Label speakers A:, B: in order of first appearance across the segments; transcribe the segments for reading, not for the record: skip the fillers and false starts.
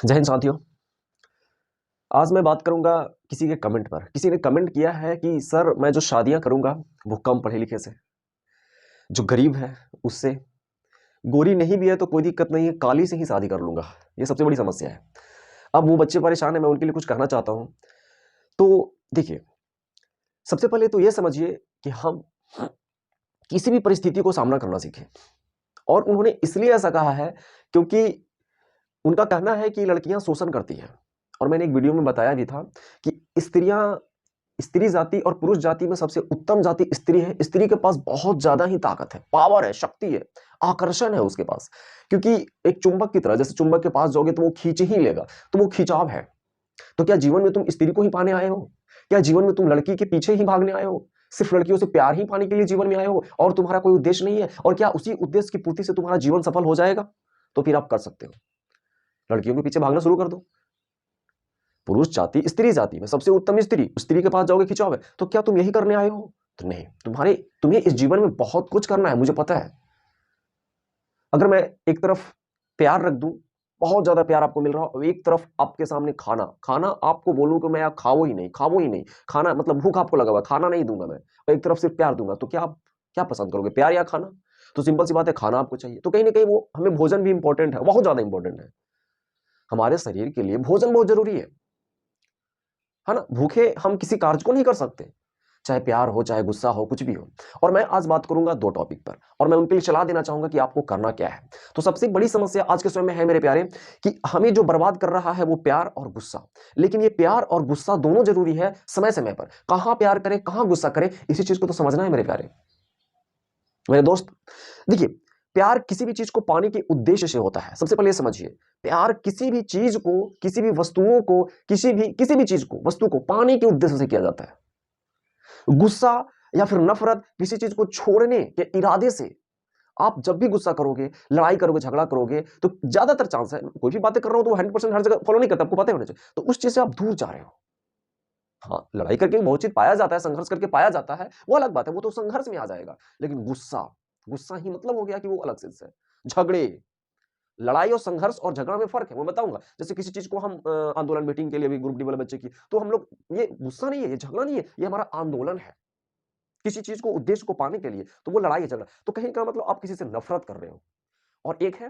A: जय हिंद साथियों। आज मैं बात करूंगा किसी के कमेंट पर। किसी ने कमेंट किया है कि सर मैं जो शादियां करूंगा वो कम पढ़े लिखे से, जो गरीब है उससे, गोरी नहीं भी है तो कोई दिक्कत नहीं है, काली से ही शादी कर लूंगा। ये सबसे बड़ी समस्या है। अब वो बच्चे परेशान है, मैं उनके लिए कुछ कहना चाहता हूं। तो देखिए, सबसे पहले तो ये समझिए कि हम किसी भी परिस्थिति को सामना करना सीखें। और उन्होंने इसलिए ऐसा कहा है क्योंकि उनका कहना है कि लड़कियां शोषण करती हैं। और मैंने एक वीडियो में बताया भी था कि स्त्री जाति और पुरुष जाति में सबसे उत्तम जाति स्त्री है। स्त्री के पास बहुत ज्यादा ही ताकत है, पावर है, शक्ति है, आकर्षण है उसके पास। क्योंकि एक चुंबक की तरह, जैसे चुंबक के पास जाओगे तो वो खींच ही लेगा, तो वो खिंचाव है। तो क्या जीवन में तुम स्त्री को ही पाने आए हो? क्या जीवन में तुम लड़की के पीछे ही भागने आए हो? सिर्फ लड़कियों से प्यार ही पाने के लिए जीवन में आए हो और तुम्हारा कोई उद्देश्य नहीं है? और क्या उसी उद्देश्य की पूर्ति से तुम्हारा जीवन सफल हो जाएगा? तो फिर आप कर सकते हो, लड़कियों के पीछे भागना शुरू कर दो। पुरुष जाति स्त्री जाति में सबसे उत्तम स्त्री, स्त्री के पास जाओगे खिंचाव है, तो क्या तुम यही करने आए हो? तो नहीं, तुम्हें इस जीवन में बहुत कुछ करना है, मुझे पता है। अगर मैं एक तरफ प्यार रख दूं, बहुत ज्यादा प्यार आपको मिल रहा हो, एक तरफ आपके सामने खाना खाना आपको बोलूं कि मैं आप खाओ ही नहीं, खाना मतलब भूख आपको लगा हुआ, खाना नहीं दूंगा मैं, और एक तरफ सिर्फ प्यार दूंगा, तो क्या आप क्या पसंद करोगे, प्यार या खाना? तो सिंपल सी बात है, खाना आपको चाहिए। तो कहीं ना कहीं वो हमें भोजन भी इंपॉर्टेंट है, बहुत ज्यादा इंपॉर्टेंट है। हमारे शरीर के लिए भोजन बहुत जरूरी है ना। भूखे हम किसी कार्य को नहीं कर सकते, चाहे प्यार हो, चाहे गुस्सा हो, कुछ भी हो। और मैं आज बात करूंगा दो टॉपिक पर, और मैं उनके लिए सलाह देना चाहूंगा कि आपको करना क्या है। तो सबसे बड़ी समस्या आज के समय में है मेरे प्यारे, कि हमें जो बर्बाद कर रहा है वो प्यार और गुस्सा। लेकिन ये प्यार और गुस्सा दोनों जरूरी है, समय समय पर कहां प्यार करें कहां गुस्सा करें, इसी चीज को तो समझना है मेरे प्यारे। मेरे दोस्त, देखिए, प्यार किसी भी चीज को पाने के उद्देश्य से होता है। सबसे पहले ये समझिए, प्यार किसी भी चीज को, किसी भी वस्तुओं को, किसी भी चीज को, वस्तु को पाने के उद्देश्य से किया जाता है। गुस्सा या फिर नफरत किसी चीज को छोड़ने के इरादे से। आप जब भी गुस्सा करोगे, लड़ाई करोगे, झगड़ा करोगे, तो ज्यादातर चांस है, कोई भी बातें कर रहा हो तो 100% हर जगह फॉलो नहीं करता, आपको पता होना चाहिए, तो उस चीज से आप दूर जा रहे हो। हाँ, लड़ाई करके बहुत चीज पाया जाता है, संघर्ष करके पाया जाता है, वो अलग बात है, वो तो संघर्ष में आ जाएगा। लेकिन गुस्सा, गुस्सा ही मतलब हो गया कि वो अलग चीज है। झगड़े, लड़ाई और संघर्ष और झगड़ा में फर्क है, मैं बताऊंगा। जैसे किसी चीज को हम आंदोलन मीटिंग के लिए भी, ग्रुप डी वाले बच्चे की, तो हम लोग, ये गुस्सा नहीं है, ये झगड़ा नहीं है, ये हमारा आंदोलन है किसी चीज को, उद्देश्य को पाने के लिए। तो वो लड़ाई है, झगड़ा। तो कहीं का मतलब आप किसी से नफरत कर रहे हो। और एक है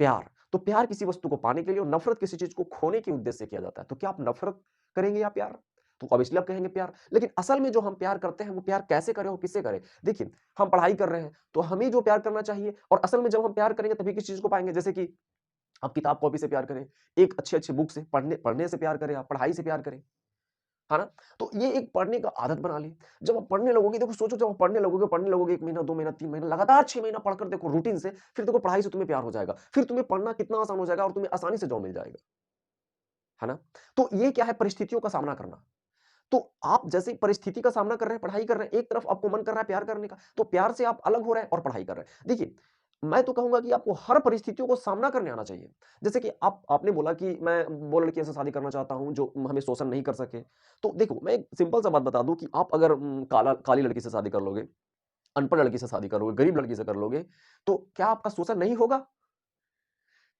A: प्यार, तो प्यार किसी वस्तु को पाने के लिए, और नफरत किसी चीज को खोने के उद्देश्य से किया जाता है। तो क्या आप नफरत करेंगे या प्यार? तो ऑब्वियसली आप कहेंगे प्यार। लेकिन असल में जो हम प्यार करते हैं वो प्यार कैसे करें और किससे करें? देखिए, हम पढ़ाई कर रहे हैं तो हमें जो प्यार करना चाहिए, और असल में जब हम प्यार करेंगे तभी किसी चीज को पाएंगे। जैसे कि आप किताब कॉपी से प्यार करें, एक अच्छी अच्छी बुक से, पढ़ने पढ़ने से प्यार करें, आप पढ़ाई से प्यार करें, है ना? तो ये एक पढ़ने का आदत बना ली। जब आप पढ़ने लगोगे, देखो सोचो, जब आप पढ़ने लगोगे 1 महीना, 2 महीना, 3 महीना, लगातार 6 महीना पढ़कर देखो रूटीन से, फिर देखो पढ़ाई से तुम्हें प्यार हो जाएगा। फिर तुम्हें पढ़ना कितना आसान हो जाएगा और तुम्हें आसानी से जॉब मिल जाएगा, है ना? तो ये क्या है, परिस्थितियों का सामना करना। तो आप जैसे परिस्थिति का सामना कर रहे हैं, पढ़ाई कर रहे हैं, एक तरफ आपको मन कर रहा है प्यार करने का, तो प्यार से आप अलग हो रहे हैं और पढ़ाई कर रहे हैं। देखिए, मैं तो कहूंगा कि आपको हर परिस्थितियों को सामना करने आना चाहिए। जैसे कि आपने बोला कि मैं वो लड़की से शादी करना चाहता हूं जो हमें शोषण नहीं कर सके। तो देखो, मैं एक सिंपल सा बात बता दूं कि आप अगर काली लड़की से शादी कर लोगे, अनपढ़ लड़की से शादी करोगे, गरीब लड़की से कर लोगे, तो क्या आपका शोषण नहीं होगा?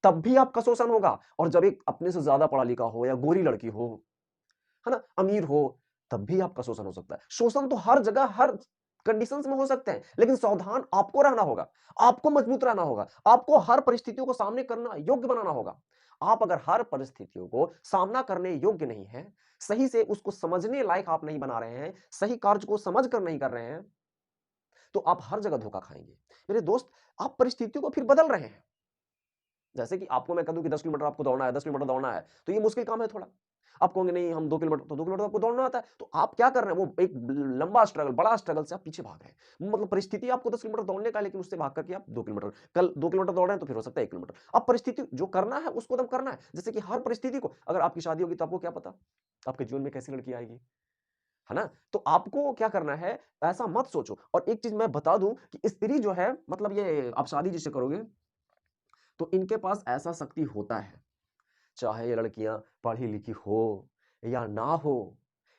A: तब भी आपका शोषण होगा। और जब एक अपने से ज्यादा पढ़ा लिखा हो या गोरी लड़की हो, है ना, अमीर हो, तब भी आपका शोषण हो सकता है। शोषण तो हर जगह, हर कंडीशंस में हो सकते हैं, लेकिन सावधान आपको रहना होगा, आपको मजबूत रहना होगा, आपको हर परिस्थितियों को सामने करना योग्य बनाना होगा। आप अगर हर परिस्थितियों को सामना करने योग्य नहीं है, सही से उसको समझने लायक आप नहीं बना रहे हैं, सही कार्य को समझ कर नहीं कर रहे हैं, तो आप हर जगह धोखा खाएंगे। मेरे दोस्त, आप परिस्थितियों को फिर बदल रहे हैं। जैसे कि आपको मैं कह दूं कि 10 किलोमीटर आपको दौड़ना है, 10 किलोमीटर दौड़ना है, तो ये मुश्किल काम है थोड़ा। आप कहोगे नहीं हम 2 किलोमीटर, तो 2 किलोमीटर आपको दौड़ना आता है, तो आप क्या कर रहे हैं, वो एक लंबा स्ट्रगल, बड़ा स्ट्रगल से आप पीछे भाग रहे हैं। मतलब परिस्थिति आपको 10 किलोमीटर दौड़ने का है, लेकिन उससे भाग करके आप 2 किलोमीटर, कल 2 किलोमीटर दौड़ रहे हैं तो फिर हो सकता है 1 किलोमीटर। अब परिस्थिति जो करना है उसको एकदम करना है। जैसे कि हर परिस्थिति को, अगर आपकी शादी होगी तो आपको क्या पता आपके जीवन में कैसी लड़की आएगी, है ना? तो आपको क्या करना है, ऐसा मत सोचो। और एक चीज मैं बता दूं कि स्त्री जो है, मतलब ये आप शादी जिससे करोगे, तो इनके पास ऐसा शक्ति होता है, चाहे ये लड़कियां पढ़ी लिखी हो या ना हो,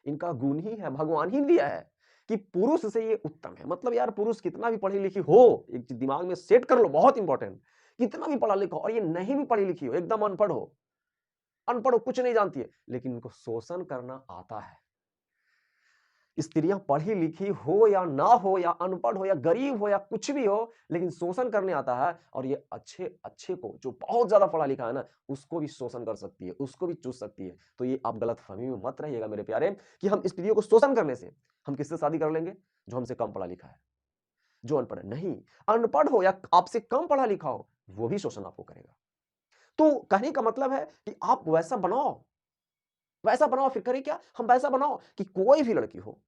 A: इनका गुण ही है, भगवान ही दिया है कि पुरुष से ये उत्तम है। मतलब यार, पुरुष कितना भी पढ़ी लिखी हो, एक चीज दिमाग में सेट कर लो, बहुत इंपॉर्टेंट, कितना भी पढ़ा लिखा हो, और ये नहीं भी पढ़ी लिखी हो, एकदम अनपढ़ हो, अनपढ़ हो, कुछ नहीं जानती है, लेकिन उनको शोषण करना आता है। स्त्रियां पढ़ी लिखी हो या ना हो या अनपढ़ हो या गरीब हो या कुछ भी हो, लेकिन शोषण करने आता है और ये अच्छे अच्छे को जो बहुत ज्यादा पढ़ा लिखा है ना, उसको भी शोषण कर सकती है, उसको भी चूस सकती है। तो ये आप गलतफहमी में मत रहिएगा मेरे प्यारे, कि हम स्त्रियों को शोषण करने से हम किससे शादी कर लेंगे? जो हमसे कम पढ़ा लिखा है, जो अनपढ़ है। नहीं, अनपढ़ हो या आपसे कम पढ़ा लिखा हो, वो भी शोषण आपको करेगा। तो कहने का मतलब है कि आप वैसा बनाओ, फिर करें क्या? हम वैसा बनाओ कि कोई भी लड़की हो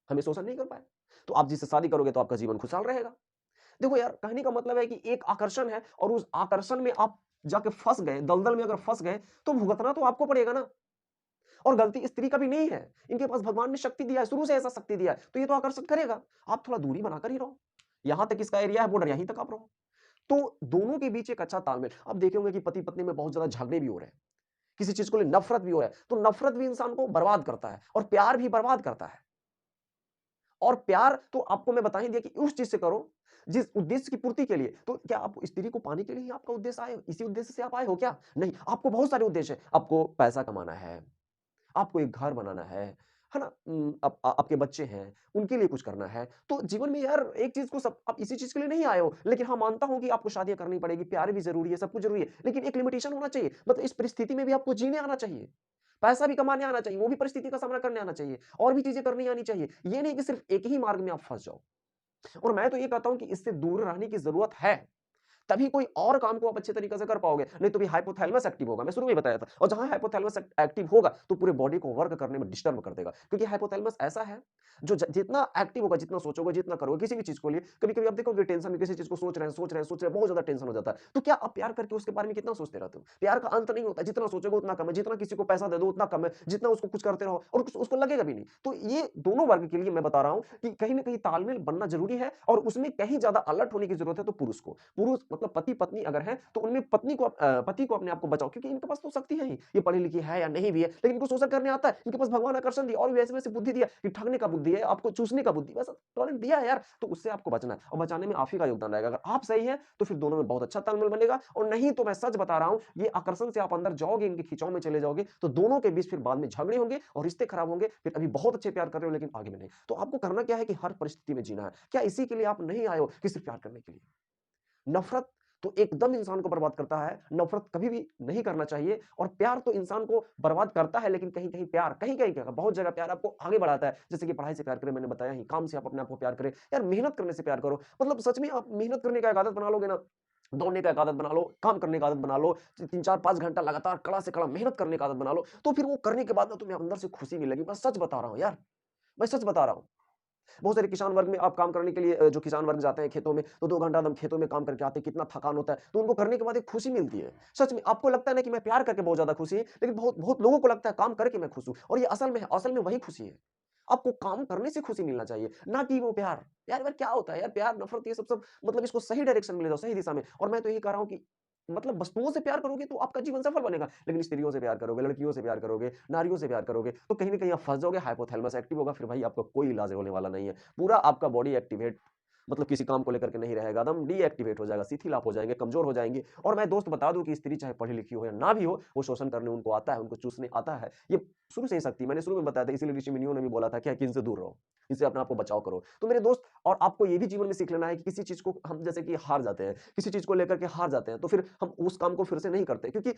A: हमें शोषण नहीं कर पाए। तो आप जिससे शादी करोगे तो आपका जीवन खुशहाल रहेगा। देखो यार, कहने का मतलब है कि एक आकर्षण है और उस आकर्षण में आप जाके फँस गए, दलदल में अगर फँस गए, तो भुगतना तो आपको पड़ेगा ना। और गलती स्त्री का भी नहीं है। इनके पास भगवान ने शक्ति दिया है, शुरू से ऐसा शक्ति दिया है, तो ये तो आकर्षण करेगा। आप थोड़ा दूरी बनाकर ही रहो। यहाँ तक इसका एरिया है बॉर्डर, यहीं तक आप रहो। तो दोनों के बीच एक अच्छा तालमेल। आप देखे होंगे कि पति-पत्नी में बहुत ज़्यादा झगड़े भी हो रहे हैं। किसी चीज़ को लेके नफ़रत भी हो रहा है, तो नफ़रत भी इंसान को बर्बाद करता है और प्यार भी बर्बाद करता है। और प्यार तो आपको मैं बता ही दिया कि उस चीज़ से करो, जिस उद्देश्य की पूर्ति के लिए। तो क्या आप स्त्री को पाने के लिए ही आपका उद्देश्य आए हो? इसी उद्देश्य से आप आए हो क्या? नहीं, आपको बहुत सारे उद्देश्य हैं। आपको पैसा कमाना है, आपको एक घर बनाना है ना? आपके बच्चे हैं, उनके लिए कुछ करना है। तो जीवन में यार एक चीज़ को सब आप इसी चीज़ के लिए नहीं आए हो। लेकिन हाँ, मानता हूँ कि आपको शादियाँ करनी पड़ेगी, प्यार भी ज़रूरी है, सब कुछ ज़रूरी है। लेकिन एक लिमिटेशन होना चाहिए। मतलब इस परिस्थिति में भी आपको जीने आना चाहिए। पैसा भी कमाने आना चाहिए, वो भी परिस्थिति का सामना करने आना चाहिए और भी चीज़ें करनी आनी चाहिए। ये नहीं कि सिर्फ़ एक ही मार्ग में आप फँस जाओ। और मैं तो ये कहता हूँ कि इससे दूर रहने की ज़रूरत है। तभी कोई और काम को आप अच्छे तरीके से कर पाओगे, नहीं तो भी हाइपोथैलेमस एक्टिव होगा, मैं शुरू में ही बताया था। और जहाँ हाइपोथैलेमस एक्टिव होगा, तो पूरे बॉडी को वर्क करने में डिस्टर्ब कर देगा। क्योंकि हाइपोथैलेमस ऐसा है, जो जितना एक्टिव होगा, जितना सोचोगे, जितना करोगे, किसी भी चीज़ को लिए, कभी-कभी आप देखोगे टेंशन में किसी चीज़ को सोच रहे हैं, बहुत ज़्यादा टेंशन हो जाता है। तो क्या आप प्यार करके उसके बारे में कितना सोचते रहते हो? प्यार का अंत नहीं होता, जितना सोचोगे उतना कम है, जितना किसी को पैसा दे दो उतना कम है, जितना उसको कुछ करते रहो और कुछ उसको लगेगा भी नहीं। तो ये दोनों वर्ग के लिए मैं बता रहा हूँ कि कहीं न कहीं तालमेल बनना ज़रूरी है और उसमें कहीं ज़्यादा अलर्ट होने की ज़रूरत है तो पुरुष को। पुरुष मतलब पति-पत्नी अगर हैं, तो उनमें पति को अपने आप को बचाओ क्योंकि इनके पास तो शक्ति है ही। ये पढ़ी-लिखी है या नहीं भी है, लेकिन इनको शोषण करने आता है। इनके पास भगवान आकर्षण दिया और भी ऐसे-वैसे बुद्धि दिया कि ठगने का बुद्धि है, आपको चूसने का बुद्धि, वैसा टैलेंट दिया है यार, तो उससे आपको बचना है और बचाने में आप ही का योगदान रहेगा। अगर आप सही हैं, तो फिर दोनों में बहुत अच्छा तालमेल बनेगा और नहीं तो मैं सच बता रहा हूँ, ये आकर्षण से आप अंदर जाओगे, इनके खिंचाव में चले जाओगे, तो दोनों के बीच फिर बाद में झगड़े होंगे और रिश्ते खराब होंगे। फिर अभी बहुत अच्छे प्यार कर रहे हो लेकिन आगे में नहीं। तो आपको करना क्या है कि हर परिस्थिति में जीना है। क्या इसी के लिए आप नहीं आए हो कि सिर्फ प्यार करने के लिए? नफ़रत तो एकदम इंसान को बर्बाद करता है, नफ़रत कभी भी नहीं करना चाहिए और प्यार तो इंसान को बर्बाद करता है लेकिन कहीं-कहीं प्यार कहीं-कहीं क्या बहुत जगह प्यार आपको आगे बढ़ाता है। जैसे कि पढ़ाई से प्यार करें मैंने बताया ही, काम से आप अपने आप को प्यार करें, यार मेहनत करने से प्यार करो। मतलब सच में आप मेहनत करने का एक आदत बना लोगे ना, दौड़ने का एक आदत बना लो, काम करने का आदत बना लो, 3, 4, 5 घंटा लगातार कड़ा से कड़ा मेहनत करने का आदत बना लो, तो फिर वो करने के बाद ना तुम्हें अंदर से खुशी मिलेगी। मैं सच बता रहा हूँ यार, मैं सच बता रहा हूँ। बहुत सारे किसान वर्ग में आप काम करने के लिए जो किसान वर्ग जाते हैं खेतों में, तो 2 घंटा एकदम खेतों में काम करके आते हैं, कितना थकान होता है, तो उनको करने के बाद एक खुशी मिलती है। सच में आपको लगता है ना कि मैं प्यार करके बहुत ज़्यादा खुशी है, लेकिन बहुत बहुत लोगों को लगता है काम करके मैं खुश हूँ और ये असल में वही खुशी है। आपको काम करने से खुशी मिलना चाहिए, ना कि वो प्यार। यार क्या होता है यार प्यार, नफ़रत ये सब मतलब इसको सही डायरेक्शन में ले जाओ, सही दिशा में और मैं तो यही कह रहा हूँ कि मतलब वस्तुओं से प्यार करोगे तो आपका जीवन सफल बनेगा, लेकिन स्त्रियों से प्यार करोगे, लड़कियों से प्यार करोगे, नारियों से प्यार करोगे, तो कहीं न कहीं आप फँस जाओगे, हाइपोथैलेमस एक्टिव होगा, फिर भाई आपका कोई इलाज होने वाला नहीं है। पूरा आपका बॉडी एक्टिवेट मतलब किसी काम को लेकर के नहीं रहेगा, एकदम डीएक्टिवेट हो जाएगा, शिथिल आप हो जाएँगे, कमज़ोर हो जाएँगे और मैं दोस्त बता दूँ कि स्त्री चाहे पढ़ी-लिखी हो या ना भी हो, वो शोषण करने उनको आता है, उनको चूसने आता है। ये शुरू से ही शक्ति मैंने शुरू में बताया था, इसीलिए ऋषि मुनियों ने भी बोला था कि इनसे दूर रहो, इनसे अपने आप को बचाव करो। तो मेरे दोस्त और आपको ये भी जीवन में सीख लेना है कि किसी चीज़ को हम जैसे कि हार जाते हैं, किसी चीज़ को लेकर के हार जाते हैं, तो फिर हम उस काम को फिर से नहीं करते क्योंकि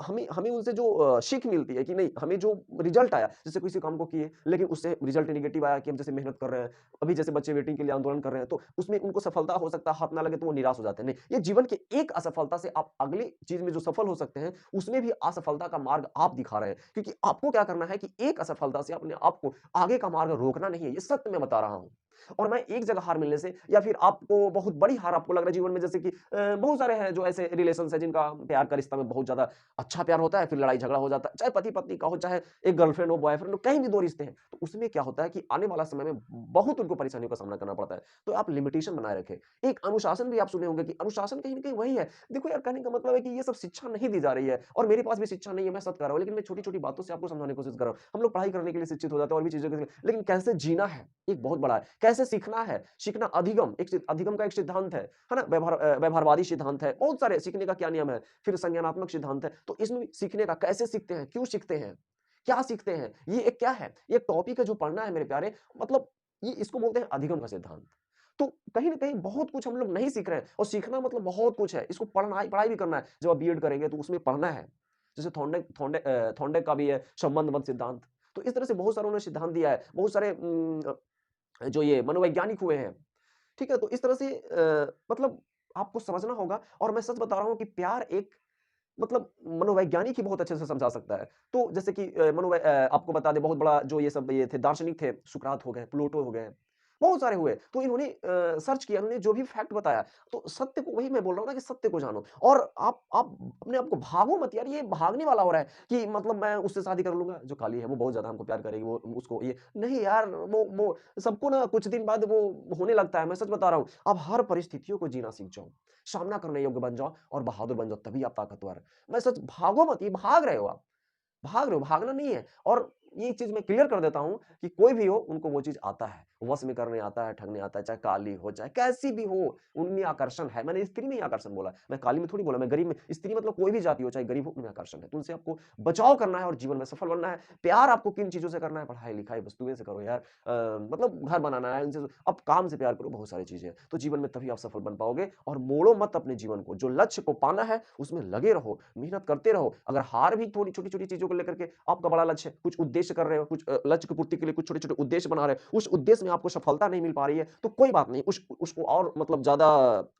A: हमें हमें उनसे जो सीख मिलती है कि नहीं, हमें जो रिज़ल्ट आया, जैसे किसी काम को किए, लेकिन उससे रिज़ल्ट नेगेटिव आया कि हम जैसे मेहनत कर रहे हैं, अभी जैसे बच्चे वेटिंग के लिए आंदोलन कर रहे हैं, तो उसमें उनको सफलता हो सकता है, हाथ ना लगे तो वो निराश हो जाते हैं। नहीं, ये जीवन के एक असफलता से आप अगली चीज़ में जो सफल हो सकते हैं, उसमें भी असफलता का मार्ग आप दिखा रहे हैं। क्योंकि आपको क्या करना है कि एक असफलता से अपने आप को आगे का मार्ग रोकना नहीं है, ये सत्य मैं बता रहा हूँ। और मैं एक जगह हार मिलने से या फिर आपको बहुत बड़ी हार आपको लग रहा है जीवन में, जैसे कि बहुत सारे हैं जो ऐसे रिलेशंस हैं जिनका प्यार का रिश्ता में बहुत ज़्यादा अच्छा प्यार होता है, फिर लड़ाई झगड़ा हो जाता है, चाहे पति-पत्नी का हो, चाहे एक गर्लफ्रेंड हो, बॉयफ्रेंड हो, कहीं भी 2 रिश्ते हैं। तो उसमें क्या होता है कि आने वाला समय में बहुत उनको परेशानियों का सामना करना पड़ता है। तो आप लिमिटेशन बनाए रखें। एक अनुशासन भी आप सुने होंगे कि अनुशासन कहीं न कहीं वही है। देखो यार, कहने का मतलब है कि ये सब शिक्षा नहीं दी जा रही है और मेरे पास भी शिक्षा नहीं है, मैं सच कह रहा हूँ, लेकिन मैं छोटी-छोटी बातों से आपको समझाने की कोशिश कर रहा हूँ। हम लोग पढ़ाई करने के लिए शिक्षित हो जाते हैं और भी चीज़ों के लिए, लेकिन कैसे जीना है, एक बहुत बड़ा है। कैसे सीखना है, सीखना अधिगम, अधिगम का एक सिद्धांत है ना? व्यवहारवादी सिद्धांत है, बहुत सारे सीखने का क्या नियम है, फिर संज्ञानात्मक सिद्धांत है। तो इसमें भी सीखने का कैसे सीखते हैं, क्यों सीखते हैं, क्या सीखते हैं, ये एक क्या है, ये टॉपिक है जो पढ़ना है मेरे प्यारे, मतलब ये इसको बोलते हैं अधिगम का सिद्धांत। तो कहीं न कहीं बहुत कुछ हम लोग नहीं सीख रहे हैं और सीखना मतलब बहुत कुछ है, इसको पढ़ाई भी करना है। जब आप बीएड करेंगे तो उसमें पढ़ना है। जैसे थॉर्नडाइक का भी है संबंधबद्ध सिद्धांत। तो इस तरह से बहुत सारे उन्होंने सिद्धांत दिया है। बहुत सारे जो ये मनोवैज्ञानिक हुए हैं, ठीक है? तो इस तरह से मतलब आपको समझना होगा और मैं सच बता रहा हूँ कि प्यार एक मतलब मनोवैज्ञानिक ही बहुत अच्छे से समझा सकता है। तो जैसे कि आपको बता दें बहुत बड़ा जो ये थे दार्शनिक थे, सुकरात हो गए, प्लेटो हो गए, बहुत सारे हुए। तो इन्होंने सर्च किया, उन्होंने जो भी फैक्ट बताया, तो सत्य को वही मैं बोल रहा हूँ ना कि सत्य को जानो और आप अपने आप को भागो मत यार, ये भागने वाला हो रहा है कि मतलब मैं उससे शादी कर लूँगा, जो काली है, वो बहुत ज़्यादा हमको प्यार करेगी, वो उसको ये नहीं यार, वो सबको ना कुछ दिन बाद वो होने लगता है, मैं सच बता रहा हूँ। आप हर परिस्थितियों को जीना सीख जाओ, सामना करने योग्य बन जाओ और बहादुर बन जाओ, तभी आप ताकतवर मैं सच भागो मत, ये भाग रहे हो आप। भाग रहे हो, भागना नहीं है और ये चीज़ मैं क्लियर कर देता हूँ कि कोई भी हो, उनको वो चीज़ आता है। वश में करने आता है, ठगने आता है, चाहे काली हो, चाहे कैसी भी हो, उनमें आकर्षण है। मैंने स्त्री में ही आकर्षण बोला, मैं काली में थोड़ी बोला, मैं गरीब में स्त्री मतलब कोई भी जाति हो, चाहे गरीब हो, उनमें आकर्षण है। तो उनसे आपको बचाव करना है और जीवन में सफल बनना है। प्यार आपको किन चीज़ों से करना है, पढ़ाई-लिखाई, वस्तुएँ से करो यार। मतलब घर बनाना है, इनसे अब काम से प्यार करो, बहुत सारी चीज़ें हैं। तो जीवन में तभी आप सफल बन पाओगे और मोड़ो मत अपने जीवन को। जो लक्ष्य को पाना है, उसमें लगे रहो, मेहनत करते रहो। अगर हार भी थोड़ी छोटी-छोटी चीज़ों को लेकर के आपका बड़ा लक्ष्य है, कुछ उद्देश्य कर रहे हो, कुछ लक्ष्य की पूर्ति के लिए कुछ छोटे-छोटे उद्देश्य बना रहे हो, उस उद्देश्य में आपको सफलता नहीं मिल पा रही है, तो कोई बात नहीं, उसको और मतलब ज़्यादा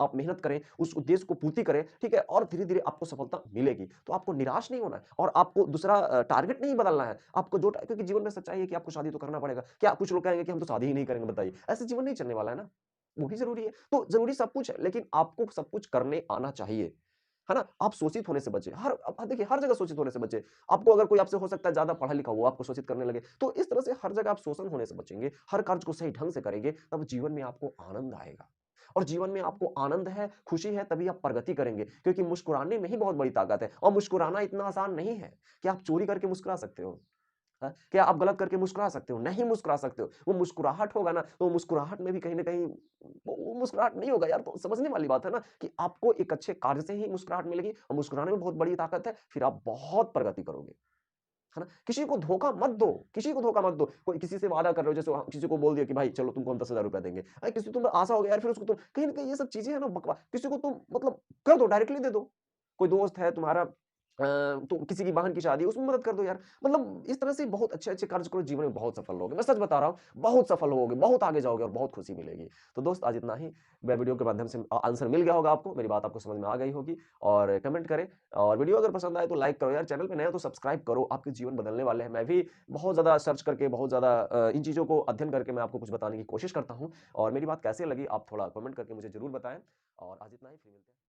A: आप मेहनत करें, उस उद्देश्य को पूर्ति करें, ठीक है? और धीरे-धीरे आपको सफलता मिलेगी। तो आपको निराश नहीं होना है और आपको दूसरा टारगेट नहीं बदलना है। आपको जो टा क्योंकि जीवन में सच्चाई है कि आपको शादी तो करना पड़ेगा। क्या कुछ लोग कहेंगे कि हम तो शादी ही नहीं करेंगे, बताइए। ऐसे जीवन नहीं चलने वाला है ना। वो भी ज़रूरी है। तो ज़रूरी सब कुछ है, लेकिन आपको सब कुछ करने आना चाहिए। है ना? आप शोषित होने से बचें। अब देखिए हर जगह शोषित होने से बचें। आपको अगर कोई आपसे हो सकता है ज़्यादा पढ़ा-लिखा हो, आपको शोषित करने लगे, तो इस तरह से हर जगह आप शोषण होने से बचेंगे, हर कार्य को सही ढंग से करेंगे, तब जीवन में आपको आनंद आएगा। और जीवन में आपको आनंद है, खुशी है, तभी आप प्रगति करेंगे, क्योंकि मुस्कुराने में ही बहुत बड़ी ताकत है और मुस्कुराना इतना आसान नहीं है कि आप चोरी करके मुस्कुरा सकते हो। क्या आप गलत करके मुस्कुरा सकते हो? नहीं मुस्कुरा सकते हो। वो मुस्कुराहट होगा ना, तो मुस्कुराहट में भी कहीं न कहीं वो मुस्कुराहट नहीं होगा यार, तो समझने वाली बात है ना कि आपको एक अच्छे कार्य से ही मुस्कुराहट मिलेगी और मुस्कुराने में बहुत बड़ी ताकत है, फिर आप बहुत प्रगति करोगे। है ना? किसी को धोखा मत दो, किसी को धोखा मत दो। कोई किसी से वादा कर रहे हो, जैसे किसी को बोल दिया कि भाई चलो तुमको हम 10,000 रुपए देंगे। किसी तुम्हें आशा हो गया यार, फिर उसको तुम कहीं न कहीं ये सब चीज़ें हैं ना किसी को तुम मतलब कर दो, डायरेक्टली दे दो। कोई दोस्त है तुम्हारा तो किसी की बहन की शादी है, उसमें मदद कर दो यार। मतलब इस तरह से बहुत अच्छे-अच्छे कार्य करो, जीवन में बहुत सफल होगे। मैं सच बता रहा हूँ, बहुत सफल होगे, बहुत आगे जाओगे और बहुत खुशी मिलेगी। तो दोस्त आज इतना ही। मैं वीडियो के माध्यम से आंसर मिल गया होगा आपको, मेरी बात आपको समझ में आ गई होगी और कमेंट करें और वीडियो अगर पसंद आए तो लाइक करो यार, चैनल पे नए हो तो सब्सक्राइब करो, आपके जीवन बदलने वाले हैं। मैं भी बहुत ज़्यादा सर्च करके, बहुत ज़्यादा इन चीज़ों को अध्ययन करके मैं आपको कुछ बताने की कोशिश करता हूँ और मेरी बात कैसे लगी आप थोड़ा कमेंट करके मुझे ज़रूर बताएँ और आज इतना ही, फिर मिलते हैं।